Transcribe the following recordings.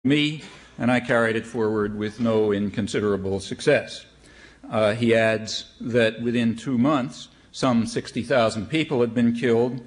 me, and I carried it forward with no inconsiderable success. He adds that within 2 months, some 60,000 people had been killed,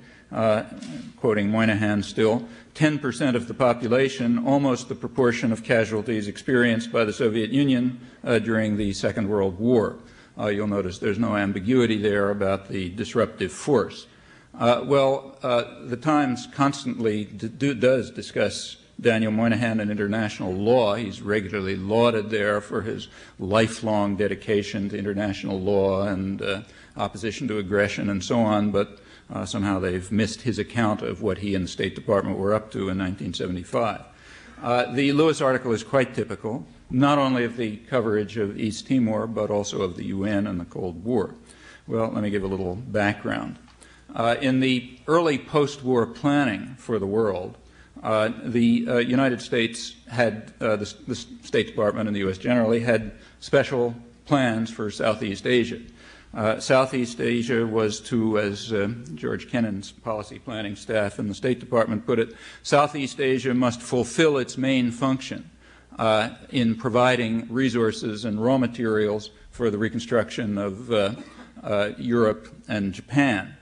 quoting Moynihan still, 10% of the population, almost the proportion of casualties experienced by the Soviet Union during the Second World War. You'll notice there's no ambiguity there about the disruptive force. The Times constantly does discuss Daniel Moynihan and international law. He's regularly lauded there for his lifelong dedication to international law and opposition to aggression and so on, but somehow they've missed his account of what he and the State Department were up to in 1975. The Lewis article is quite typical, not only of the coverage of East Timor, but also of the UN and the Cold War. Well, let me give a little background. In the early post-war planning for the world, the United States had, the State Department and the U.S. generally, had special plans for Southeast Asia. Southeast Asia was to, as George Kennan's policy planning staff in the State Department put it, Southeast Asia must fulfill its main function in providing resources and raw materials for the reconstruction of Europe and Japan.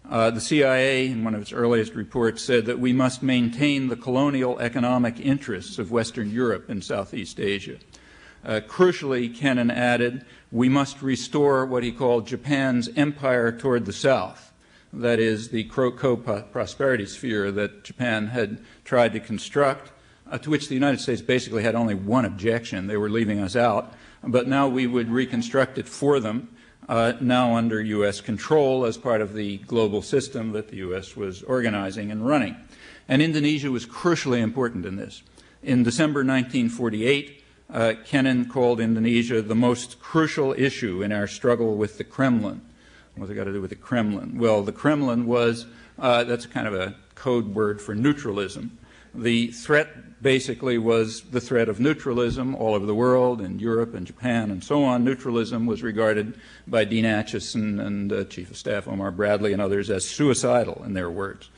The CIA, in one of its earliest reports, said that we must maintain the colonial economic interests of Western Europe and Southeast Asia. Crucially, Kennan added, we must restore what he called Japan's empire toward the south, that is, the co-prosperity sphere that Japan had tried to construct, to which the United States basically had only one objection. They were leaving us out, but now we would reconstruct it for them, now under U.S. control as part of the global system that the U.S. was organizing and running. And Indonesia was crucially important in this. In December 1948, Kennan called Indonesia the most crucial issue in our struggle with the Kremlin. What's it got to do with the Kremlin? Well, the Kremlin was, that's kind of a code word for neutralism. The threat basically was the threat of neutralism all over the world, in Europe and Japan and so on. Neutralism was regarded by Dean Acheson and Chief of Staff Omar Bradley and others as suicidal, in their words.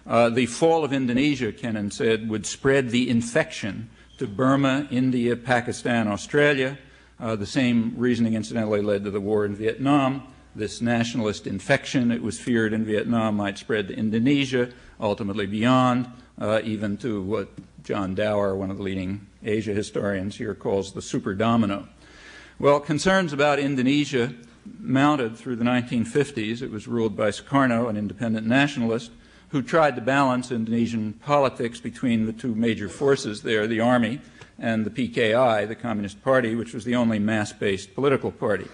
The fall of Indonesia, Kennan said, would spread the infection to Burma, India, Pakistan, Australia. The same reasoning, incidentally, led to the war in Vietnam. This nationalist infection, it was feared in Vietnam, might spread to Indonesia, ultimately beyond, even to what John Dower, one of the leading Asia historians here, calls the super domino. Well, concerns about Indonesia mounted through the 1950s. It was ruled by Sukarno, an independent nationalist, who tried to balance Indonesian politics between the two major forces there, the army and the PKI, the Communist Party, which was the only mass-based political party.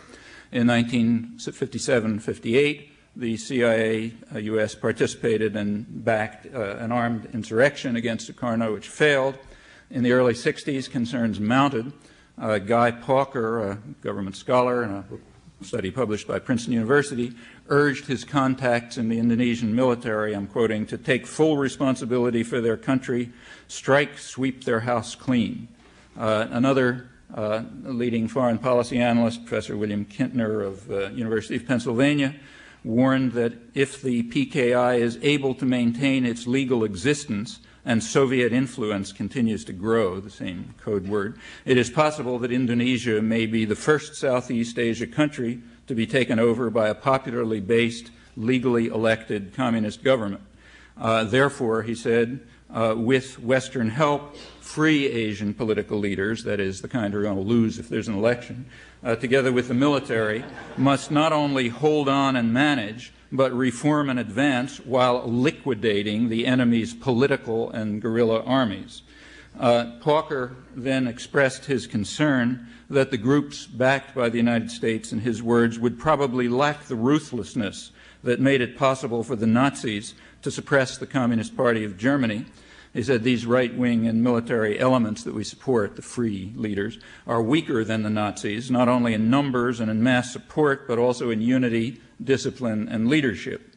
In 1957-58, the CIA, U.S., participated and backed an armed insurrection against Sukarno, which failed. In the early 60s, concerns mounted. Guy Pawker, a government scholar and a study published by Princeton University, urged his contacts in the Indonesian military, I'm quoting, to take full responsibility for their country, strike, sweep their house clean. Another leading foreign policy analyst, Professor William Kintner of University of Pennsylvania, warned that if the PKI is able to maintain its legal existence and Soviet influence continues to grow, the same code word, it is possible that Indonesia may be the first Southeast Asia country to be taken over by a popularly based, legally elected communist government. Therefore, he said, with Western help, free Asian political leaders, that is, the kind who are going to lose if there's an election, together with the military, must not only hold on and manage, but reform and advance while liquidating the enemy's political and guerrilla armies. Pawker then expressed his concern that the groups backed by the United States, in his words, would probably lack the ruthlessness that made it possible for the Nazis to suppress the Communist Party of Germany. He said these right-wing and military elements that we support, the free leaders, are weaker than the Nazis, not only in numbers and in mass support, but also in unity, discipline, and leadership.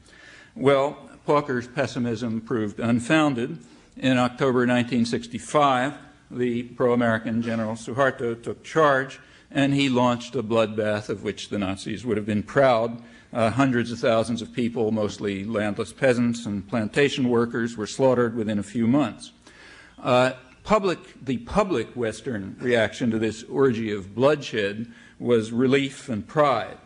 Well, Pawker's pessimism proved unfounded. In October 1965, the pro-American General Suharto took charge, and he launched a bloodbath of which the Nazis would have been proud. Hundreds of thousands of people, mostly landless peasants and plantation workers, were slaughtered within a few months. The public Western reaction to this orgy of bloodshed was relief and pride.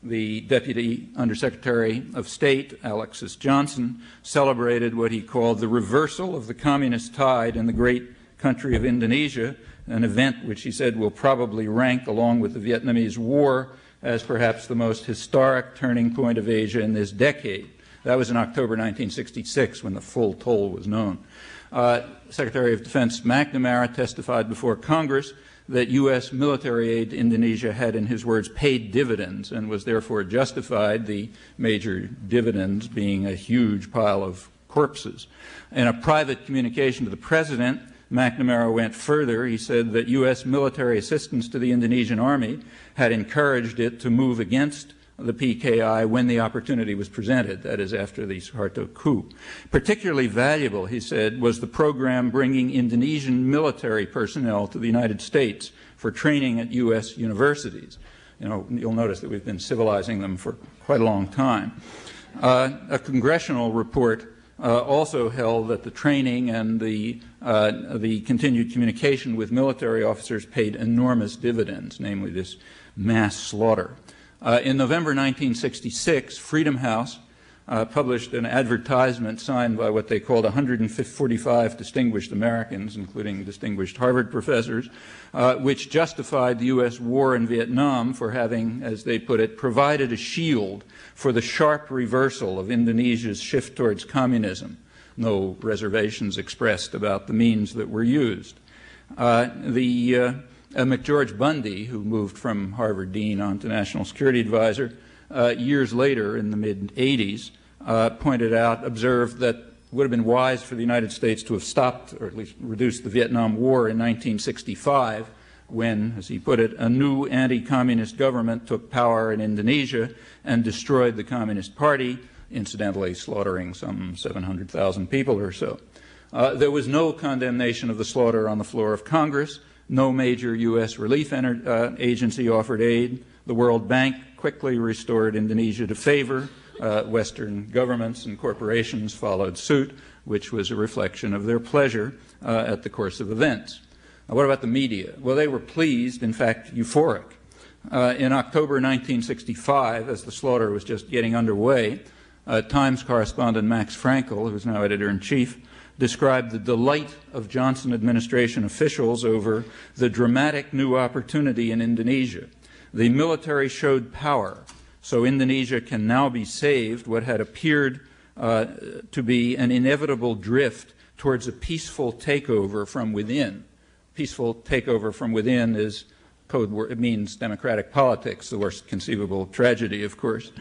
The Deputy Undersecretary of State, Alexis Johnson, celebrated what he called the reversal of the communist tide in the great country of Indonesia, an event which he said will probably rank, along with the Vietnamese War, as perhaps the most historic turning point of Asia in this decade. That was in October 1966, when the full toll was known. Secretary of Defense McNamara testified before Congress that U.S. military aid to Indonesia had, in his words, paid dividends and was therefore justified, the major dividends being a huge pile of corpses. In a private communication to the President, McNamara went further. He said that U.S. military assistance to the Indonesian army had encouraged it to move against the PKI when the opportunity was presented, that is, after the Suharto coup. Particularly valuable, he said, was the program bringing Indonesian military personnel to the United States for training at U.S. universities. You'll notice that we've been civilizing them for quite a long time. A congressional report also held that the training and the continued communication with military officers paid enormous dividends, namely this mass slaughter. In November 1966, Freedom House published an advertisement signed by what they called 145 distinguished Americans, including distinguished Harvard professors, which justified the U.S. war in Vietnam for having, as they put it, provided a shield for the sharp reversal of Indonesia's shift towards communism. No reservations expressed about the means that were used. McGeorge Bundy, who moved from Harvard dean on to national security advisor, years later in the mid-'80s, observed that it would have been wise for the United States to have stopped, or at least reduced, the Vietnam War in 1965 when, as he put it, a new anti-communist government took power in Indonesia and destroyed the Communist Party, incidentally slaughtering some 700,000 people or so. There was no condemnation of the slaughter on the floor of Congress. No major U.S. relief agency offered aid. The World Bank quickly restored Indonesia to favor. Western governments and corporations followed suit, which was a reflection of their pleasure at the course of events. What about the media? Well, they were pleased, in fact, euphoric. In October 1965, as the slaughter was just getting underway, Times correspondent Max Frankel, who's now editor-in-chief, described the delight of Johnson administration officials over the dramatic new opportunity in Indonesia. The military showed power, so Indonesia can now be saved what had appeared to be an inevitable drift towards a peaceful takeover from within. Peaceful takeover from within is code word. It means democratic politics, the worst conceivable tragedy, of course.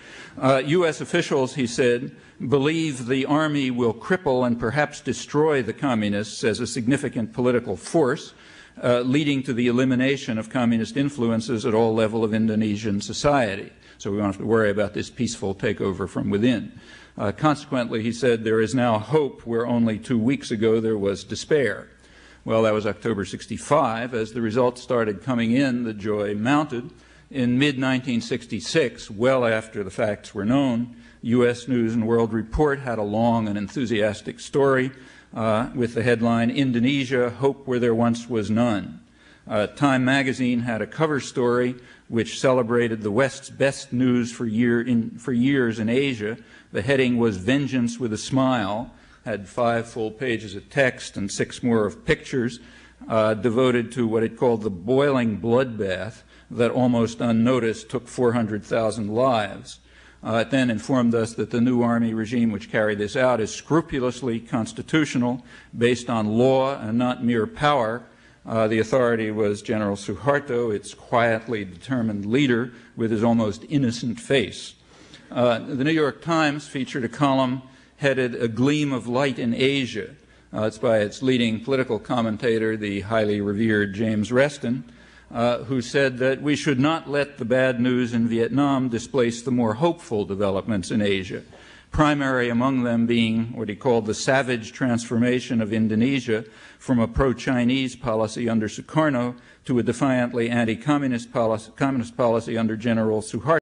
U.S. officials, he said, believe the army will cripple and perhaps destroy the communists as a significant political force, leading to the elimination of communist influences at all levels of Indonesian society. So we don't have to worry about this peaceful takeover from within. Consequently, he said, there is now hope where only 2 weeks ago there was despair. Well, that was October 65. As the results started coming in, the joy mounted. In mid-1966, well after the facts were known, U.S. News and World Report had a long and enthusiastic story with the headline, Indonesia, Hope Where There Once Was None. Time magazine had a cover story which celebrated the West's best news for years in Asia. The heading was Vengeance with a Smile, had 5 full pages of text and 6 more of pictures devoted to what it called the boiling bloodbath that almost unnoticed took 400,000 lives. It then informed us that the new army regime which carried this out is scrupulously constitutional, based on law and not mere power. The authority was General Suharto, its quietly determined leader with his almost innocent face. The New York Times featured a column headed A Gleam of Light in Asia. It's by its leading political commentator, the highly revered James Reston, who said that we should not let the bad news in Vietnam displace the more hopeful developments in Asia, primary among them being what he called the savage transformation of Indonesia from a pro-Chinese policy under Sukarno to a defiantly anti-communist policy under General Suharto.